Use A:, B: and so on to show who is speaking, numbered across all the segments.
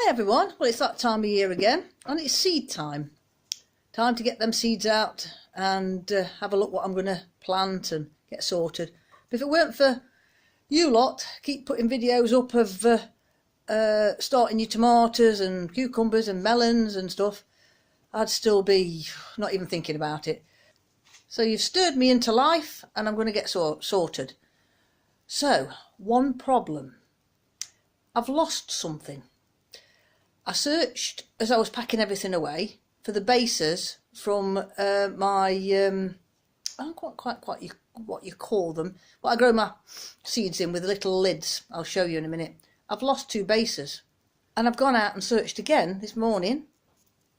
A: Hi everyone, well it's that time of year again and it's seed time. Time to get them seeds out and have a look what I'm going to plant and get sorted. But if it weren't for you lot keep putting videos up of starting your tomatoes and cucumbers and melons and stuff, I'd still be not even thinking about it. So you've stirred me into life and I'm going to get sorted. So, one problem. I've lost something. I searched as I was packing everything away for the bases from my I don't quite what you call them. What I grow my seeds in with little lids. I'll show you in a minute. I've lost two bases, and I've gone out and searched again this morning.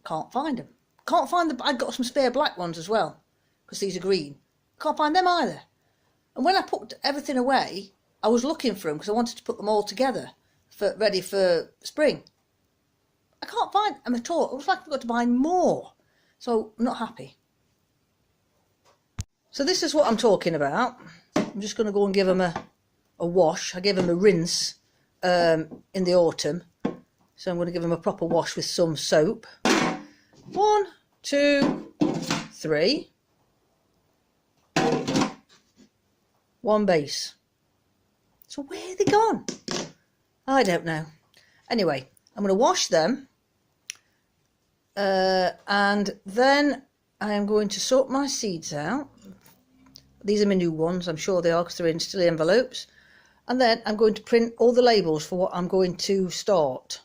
A: Can't find them. Can't find the. I got some spare black ones as well because these are green. Can't find them either. And when I put everything away, I was looking for them because I wanted to put them all together ready for spring. I can't find them at all. It looks like I've got to buy more. So I'm not happy. So this is what I'm talking about. I'm just going to go and give them a wash. I gave them a rinse in the autumn. So I'm going to give them a proper wash with some soap. 1, 2, 3. 1 base. So where are they gone? I don't know. Anyway, I'm going to wash them. And then I am going to sort my seeds out. These are my new ones, I'm sure they are because they're in still envelopes. And then I'm going to print all the labels for what I'm going to start.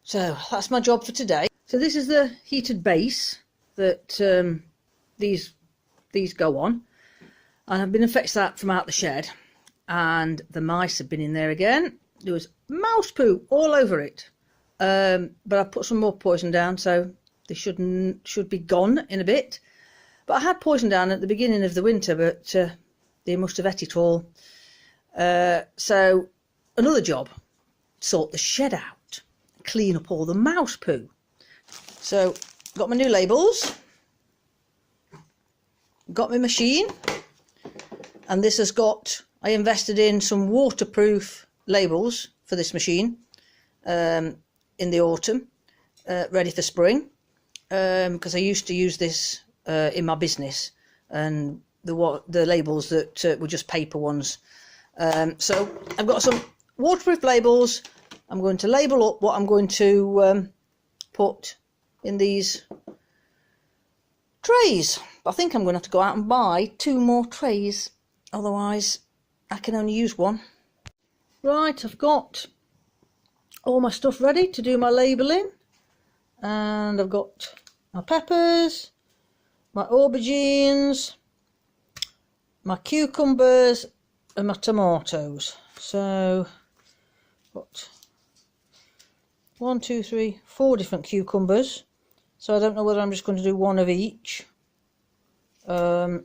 A: So that's my job for today. So this is the heated base that these go on. And I've been and fetched that from out the shed. And the mice have been in there again. There was mouse poo all over it. But I put some more poison down, so they should be gone in a bit. But I had poison down at the beginning of the winter, but they must have ate it all. So another job, sort the shed out, clean up all the mouse poo. So got my new labels, got my machine, and this has got, I invested in some waterproof labels for this machine. In the autumn, ready for spring, because I used to use this in my business, and the labels that were just paper ones. So I've got some waterproof labels. I'm going to label up what I'm going to put in these trays. I think I'm going to have to go out and buy 2 more trays, otherwise I can only use 1. Right, I've got all my stuff ready to do my labelling, and I've got my peppers, my aubergines, my cucumbers and my tomatoes. So got 1, 2, 3, 4 different cucumbers, so I don't know whether I'm just going to do 1 of each, and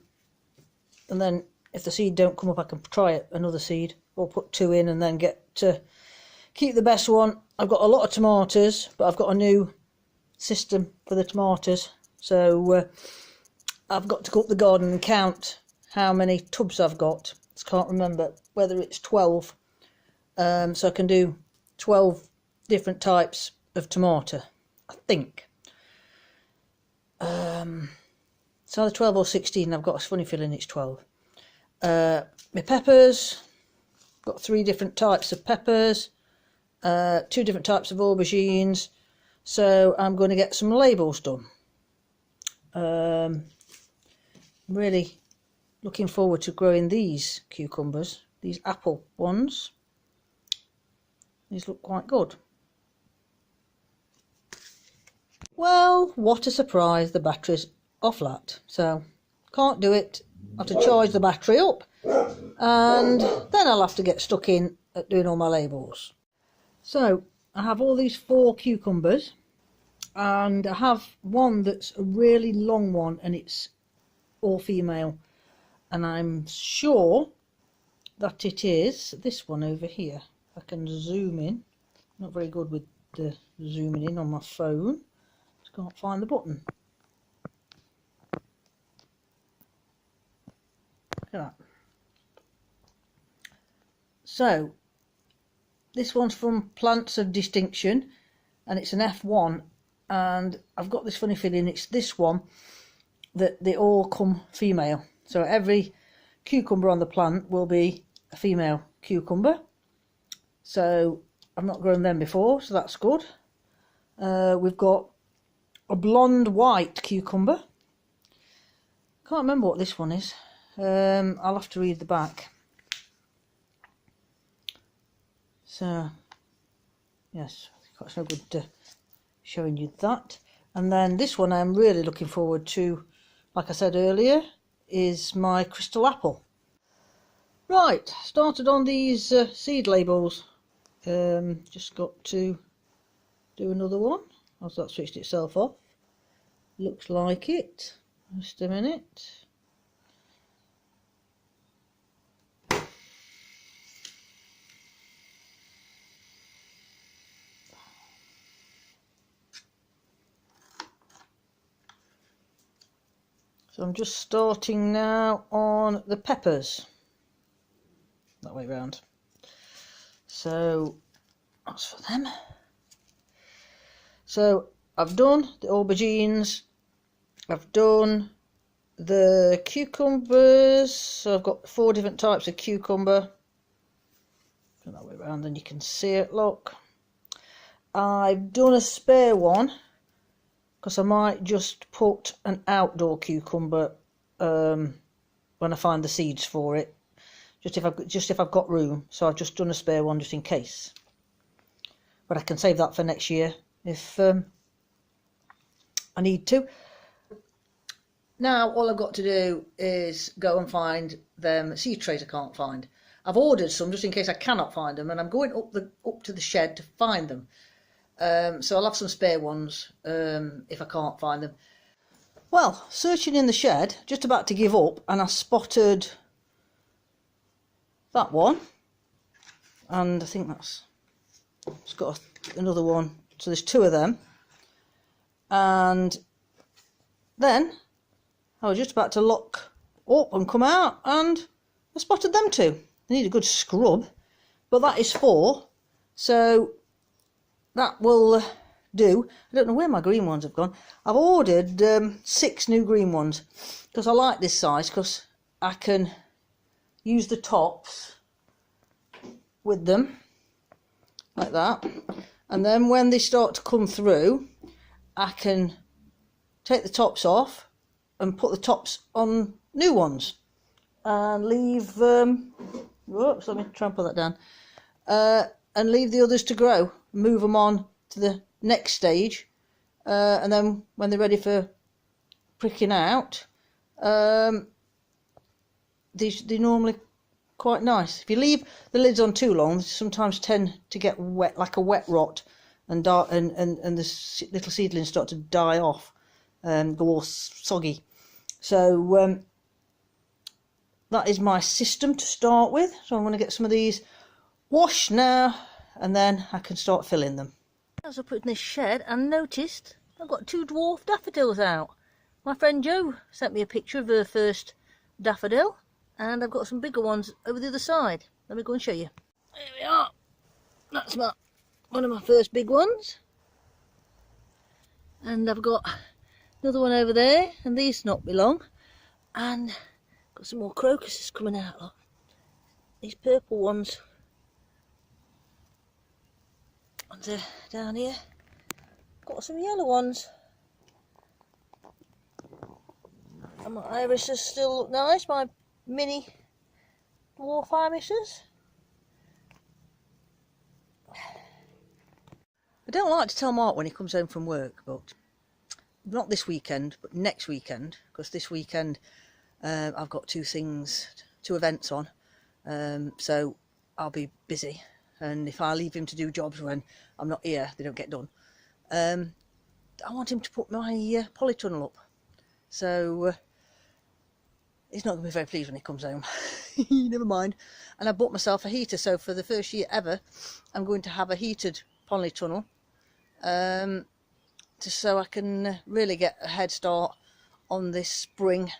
A: then if the seed don't come up I can try another seed or put 2 in and then get to keep the best one. I've got a lot of tomatoes, but I've got a new system for the tomatoes. So I've got to go up the garden and count how many tubs I've got. I can't remember whether it's 12. So I can do 12 different types of tomato, I think. It's either 12 or 16. I've got a funny feeling it's 12. My peppers, got 3 different types of peppers. 2 different types of aubergines, so I'm going to get some labels done. Really looking forward to growing these cucumbers, these apple ones. These look quite good. Well, what a surprise, the battery's off flat, so can't do it. I have to charge the battery up and then I'll have to get stuck in at doing all my labels. So I have all these 4 cucumbers, and I have one that's a really long one and it's all female, and I'm sure that it is this one over here. I can zoom in. Not very good with the zooming in on my phone. Just can't find the button. Look at that. So this one's from Plants of Distinction, and it's an F1, and I've got this funny feeling it's this one that they all come female. So every cucumber on the plant will be a female cucumber. So I've not grown them before, so that's good. We've got a blonde white cucumber. Can't remember what this one is. I'll have to read the back. So yes, it's no good showing you that. And then this one I'm really looking forward to, like I said earlier, is my crystal apple. Right, started on these seed labels. Just got to do another one. As that switched itself off. Looks like it. Just a minute. So I'm just starting now on the peppers. That way round. So that's for them. So I've done the aubergines, I've done the cucumbers, so I've got 4 different types of cucumber. Turn that way around and you can see it, look. I've done a spare one because I might just put an outdoor cucumber when I find the seeds for it, just if I've got room. So I've just done a spare one just in case, but I can save that for next year if I need to. Now all I've got to do is go and find them seed trays I can't find. I've ordered some just in case I cannot find them, and I'm going up to the shed to find them. So I'll have some spare ones if I can't find them. Well, searching in the shed, just about to give up, and I spotted that one, and I think it's got another one. So there's 2 of them, and then I was just about to lock up and come out, and I spotted them 2. They need a good scrub, but that is 4, so that will do. I don't know where my green ones have gone. I've ordered 6 new green ones because I like this size, because I can use the tops with them like that, and then when they start to come through I can take the tops off and put the tops on new ones and leave whoops, let me try and put that down, and leave the others to grow, move them on to the next stage, and then when they're ready for pricking out, they're normally quite nice. If you leave the lids on too long, they sometimes tend to get wet, like a wet rot, and the little seedlings start to die off and go all soggy. So that is my system to start with. So I'm going to get some of these washed now, and then I can start filling them. As I put in this shed, I noticed I've got 2 dwarf daffodils out. My friend Jo sent me a picture of her first daffodil, and I've got some bigger ones over the other side. Let me go and show you. There we are. That's one of my first big ones. And I've got another one over there, and these not be long. And got some more crocuses coming out. Look. These purple ones. Ones are down here. Got some yellow ones. And my irises still look nice. My mini dwarf irises. I don't like to tell Mark when he comes home from work, but not this weekend, but next weekend, because this weekend I've got 2 events on, so I'll be busy, and if I leave him to do jobs when I'm not here, they don't get done. I want him to put my polytunnel up, so he's not going to be very pleased when he comes home. Never mind. And I bought myself a heater, so for the first year ever I'm going to have a heated polytunnel, just so I can really get a head start on this spring